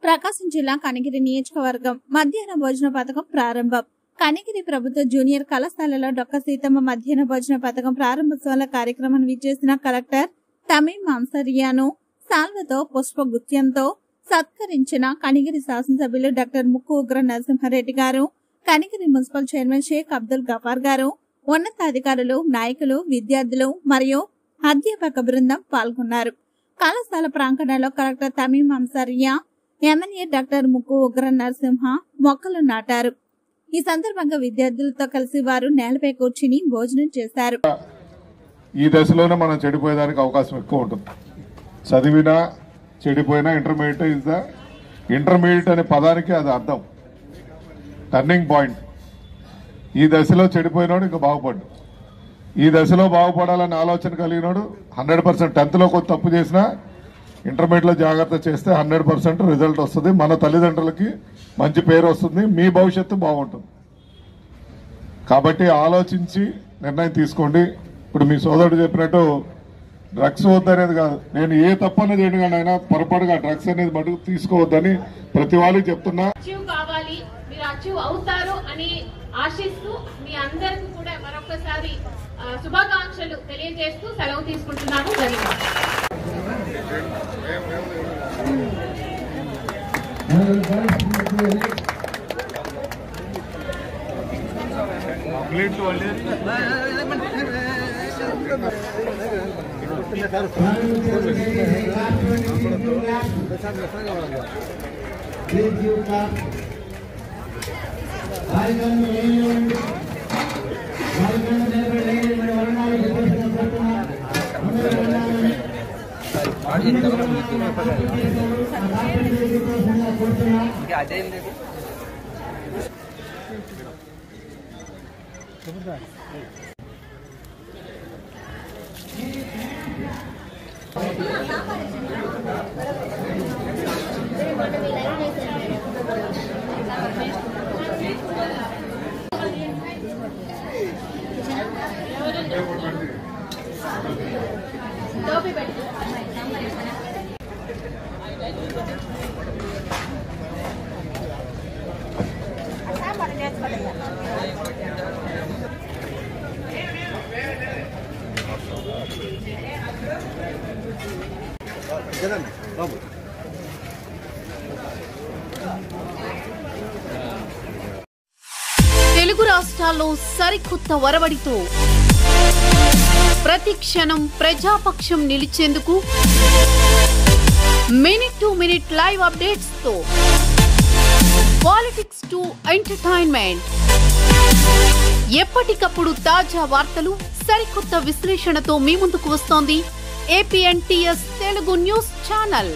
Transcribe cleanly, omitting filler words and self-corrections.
ప్రకాశం జిల్లా కనిగిరి నియోజకవర్గం మధ్యాహ్న భోజన పథకం ప్రారంభం. కనిగిరి ప్రభుత్వ జూనియర్ కళాశాలలో డాక్టర్ సీతమ్మ మధ్యాహ్న భోజన పథకం ప్రారంభోత్సవాల కార్యక్రమాన్ని విచ్చేసిన కలెక్టర్ తమీం అన్సారియాను సాల్వతో పుష్పగుత్యంతో సత్కరించిన కనిగిరి శాసనసభ్యులు డాక్టర్ ముక్కు ఉగ్ర నరసింహారెడ్డి గారు, కనిగిరి మున్సిపల్ చైర్మన్ షేక్ అబ్దుల్ గఫార్ గారు, ఉన్నతాధికారులు, నాయకులు, విద్యార్థులు మరియు అధ్యాపక బృందం పాల్గొన్నారు. కళాశాల ప్రాంగణంలో కలెక్టర్ తమీం అన్సారియా, ఎమ్మెల్యే డాక్టర్ ముక్కు ఉగ్ర నరసింహ మొక్కలు నాటారు. ఈ సందర్భంగా విద్యార్థులతో కలిసి వారు నేలపై కూర్చుని భోజనం చేశారు. ఈ దశలోనే మనం చెడిపోయేదానికి అవకాశం ఎక్కువ ఉంటుంది. చదివినా చెడిపోయినా ఇంటర్మీడియట్ అనే పదానికి అది అర్థం, టర్నింగ్ పాయింట్. ఈ దశలో చెడిపోయినోడు ఇంకా బాగుపడ్డు. ఈ దశలో బాగుపడాలని ఆలోచన కలిగినోడు 100% 10th లో కొంత తప్పు చేసినా ఇంటర్మీడియట్ లో జాగ్రత్త చేస్తే 100% రిజల్ట్ వస్తుంది. మన తల్లిదండ్రులకి మంచి పేరు వస్తుంది, మీ భవిష్యత్తు బాగుంటుంది. కాబట్టి ఆలోచించి నిర్ణయం తీసుకోండి. ఇప్పుడు మీ సోదరుడు చెప్పినట్టు డ్రగ్స్ వద్దనేది కాదు, నేను ఏ తప్పనే చేయను కానీ అయినా పొరపాటుగా డ్రగ్స్ అనేది మటుకు తీసుకోవద్దని ప్రతి వాళ్ళకి చెప్తున్నా. అచీవ్ కావాలి, మీరు అచీవ్ అవుతారు అని ఆశిస్తూ మీ అందరికీ కూడా మరొకసారి శుభాకాంక్షలు తెలియజేస్తూ సెలవు తీసుకుంటున్నాను. తెలుగు రాష్ట్రాల్లో సరికొత్త వరవడితో ప్రతి క్షణం ప్రజాపక్షం నిలిచేందుకు minute to minute live updates తో పాలిటిక్స్ టు ఎంటర్టైన్మెంట్, ఎప్పటికప్పుడు తాజా వార్తలు, సరికొత్త విశ్లేషణతో మీ ముందుకు వస్తోంది APNTS తెలుగు న్యూస్ ఛానల్.